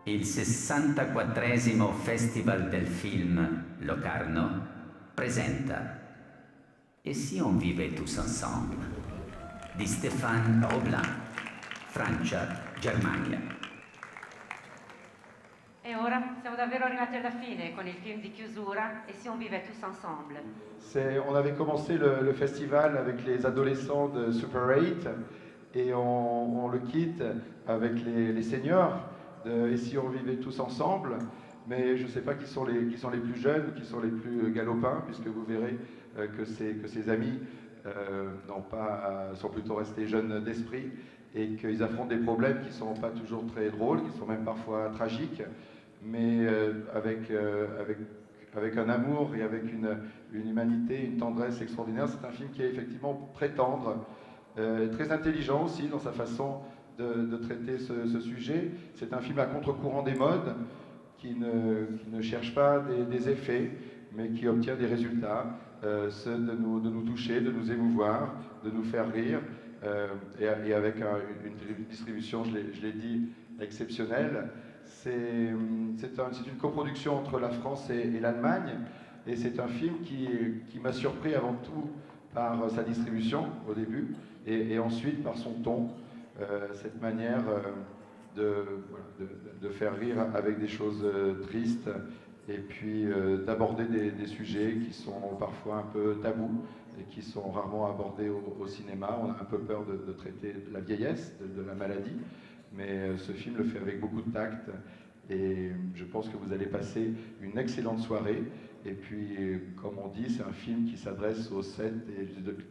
Il 64esimo Festival del Film Locarno presenta Et si on vivait tous ensemble di Stéphane Roblin, Francia, Germania. E ora siamo davvero arrivati alla fine con il film di chiusura Et si on vivait tous ensemble. On avait commencé le festival avec les adolescents de Super 8 et on le quitte avec les seniors de Et si on vivait tous ensemble. Mais je ne sais pas qui sont les plus jeunes, qui sont les plus galopins, puisque vous verrez que ces amis sont plutôt restés jeunes d'esprit et qu'ils affrontent des problèmes qui ne sont pas toujours très drôles, qui sont même parfois tragiques, mais avec un amour et avec une humanité, une tendresse extraordinaire. C'est un film qui est effectivement très tendre, très intelligent aussi dans sa façon de traiter ce sujet. C'est un film à contre-courant des modes, qui ne cherche pas des effets, mais qui obtient des résultats, ceux de nous toucher, de nous émouvoir, de nous faire rire, et avec une distribution, je l'ai dit, exceptionnelle. C'est une coproduction entre la France et l'Allemagne, et c'est un film qui m'a surpris avant tout par sa distribution au début, et ensuite par son ton, cette manière de faire rire avec des choses tristes, et puis d'aborder des sujets qui sont parfois un peu tabous et qui sont rarement abordés au cinéma. On a un peu peur de traiter de la vieillesse, de la maladie, mais ce film le fait avec beaucoup de tact, et je pense que vous allez passer une excellente soirée. Et puis, comme on dit, c'est un film qui s'adresse aux 7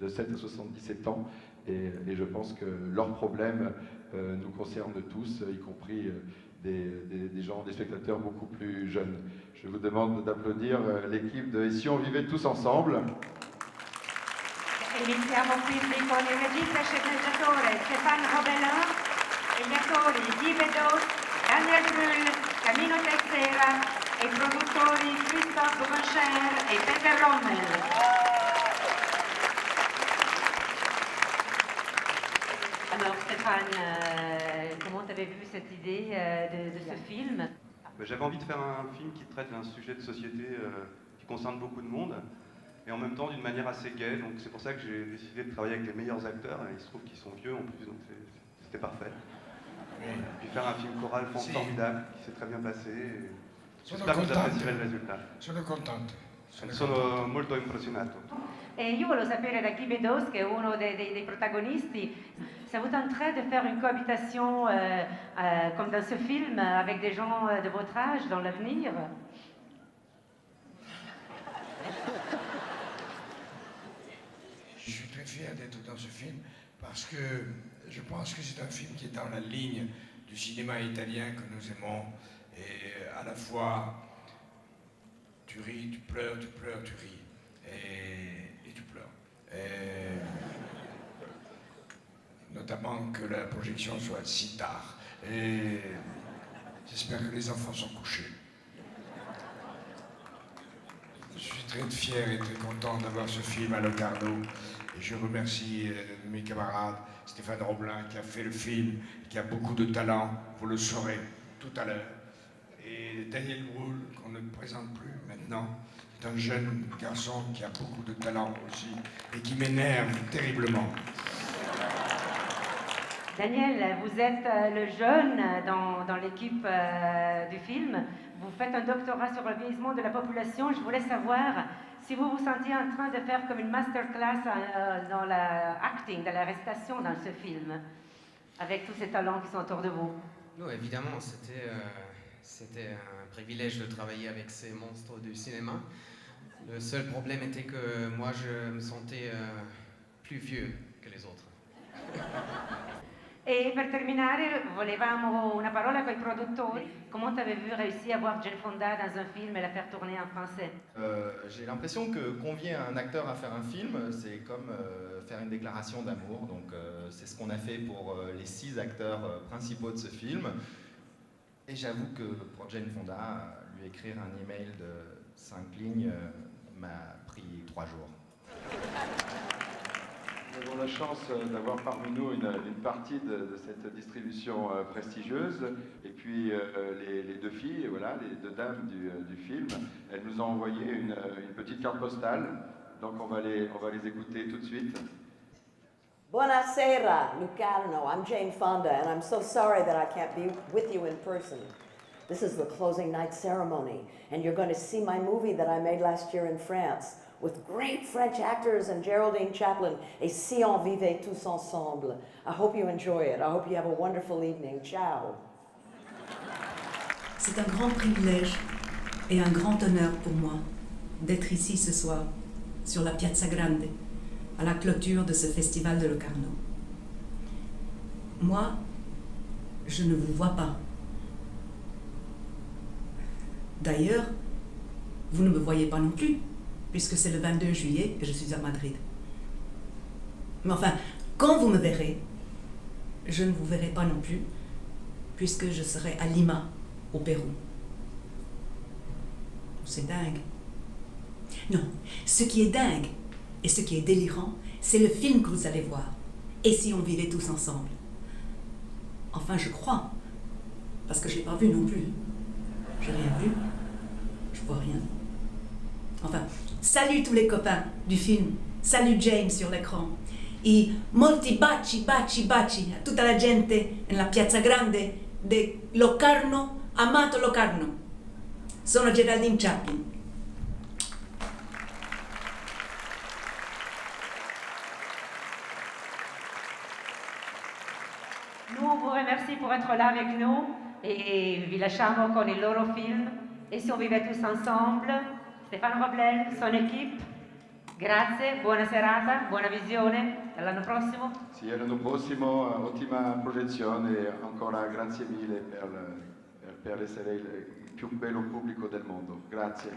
à 77 ans, et je pense que leurs problèmes nous concernent tous, y compris des gens, des spectateurs beaucoup plus jeunes. Je vous demande d'applaudir l'équipe de Et si on vivait tous ensemble. Iniziamo quindi con il regista e sceneggiatore Stéphane Roblin e gli attori Guy Bedos, Daniel Brühl, Camino Teixeira e i produttori Christophe Boucher et Peter Rommel. Alors Stéphane, comment tu avais vu cette idée de ce film? J'avais envie de faire un film qui traite d'un sujet de société qui concerne beaucoup de monde, et en même temps d'une manière assez gaie. Donc c'est pour ça que j'ai décidé de travailler avec les meilleurs acteurs, et il se trouve qu'ils sont vieux en plus, donc c'était parfait. Et puis faire un film choral formidable qui s'est très bien passé. J'espère que vous apprécierez le résultat. Sono contento. Sono molto impressionato. E io volevo sapere da Guy Bedos, che è uno dei protagonisti, si è avuto un trait de faire une cohabitation comme dans ce film avec des gens de votre âge dans l'avenir? Je suis très fier d'être dans ce film parce que je pense que c'est un film qui est dans la ligne du cinéma italien que nous aimons, et à la fois tu ris, tu pleures, tu ris, et tu pleures. Et notamment que la projection soit si tard. Et j'espère que les enfants sont couchés. Je suis très fier et très content d'avoir ce film à Locarno. Et je remercie mes camarades, Stéphane Roblin qui a fait le film, qui a beaucoup de talent, vous le saurez tout à l'heure. Et Daniel Brühl, qu'on ne présente plus maintenant, est un jeune garçon qui a beaucoup de talent aussi et qui m'énerve terriblement. Daniel, vous êtes le jeune dans l'équipe du film. Vous faites un doctorat sur le vieillissement de la population. Je voulais savoir si vous vous sentiez en train de faire comme une masterclass dans l'acting, dans la récitation dans ce film, avec tous ces talents qui sont autour de vous. Non, évidemment, c'était un privilège de travailler avec ces monstres du cinéma. Le seul problème était que moi, je me sentais plus vieux que les autres. Et per terminare, volevamo una parola con i produttori. Comment avez-vous réussi à voir Jane Fonda dans un film et la faire tourner en français? J'ai l'impression que convier un acteur à faire un film, c'est comme faire une déclaration d'amour. Donc c'est ce qu'on a fait pour les 6 acteurs principaux de ce film. Et j'avoue que pour Jane Fonda, lui écrire un email de 5 lignes m'a pris 3 jours. Nous avons la chance d'avoir parmi nous une partie de cette distribution prestigieuse. Et puis les deux filles, voilà, les deux dames du film, elles nous ont envoyé une petite carte postale. Donc on va les écouter tout de suite. Buonasera, Locarno. I'm Jane Fonda, and I'm so sorry that I can't be with you in person. This is the closing night ceremony, and you're going to see my movie that I made last year in France with great French actors and Geraldine Chaplin, Et si on vivait tous ensemble. I hope you enjoy it. I hope you have a wonderful evening. Ciao. C'est un grand privilège et un grand honneur pour moi d'être ici ce soir, sur la Piazza Grande, à la clôture de ce festival de Locarno. Moi, je ne vous vois pas. D'ailleurs, vous ne me voyez pas non plus, puisque c'est le 22 juillet et je suis à Madrid. Mais enfin, quand vous me verrez, je ne vous verrai pas non plus, puisque je serai à Lima, au Pérou. C'est dingue. Non, ce qui est dingue et ce qui est délirant, c'est le film que vous allez voir. Et si on vivait tous ensemble? Enfin, je crois, parce que je ne l'ai pas vu non plus. J'ai rien vu, je vois rien. Enfin, salut tous les copains du film, salut James sur l'écran. Et molti baci, baci, baci a tutta la gente nella Piazza Grande de Locarno, amato Locarno. Sono Geraldine Chaplin. Nous, on vous remercie pour être là avec nous e vi lasciamo con il loro film E si on vivait tous ensemble. Stefano Roblel, son équipe, grazie, buona serata, buona visione, all'anno prossimo. Sì, l'anno prossimo, ottima proiezione e ancora grazie mille per essere il più bello pubblico del mondo. Grazie.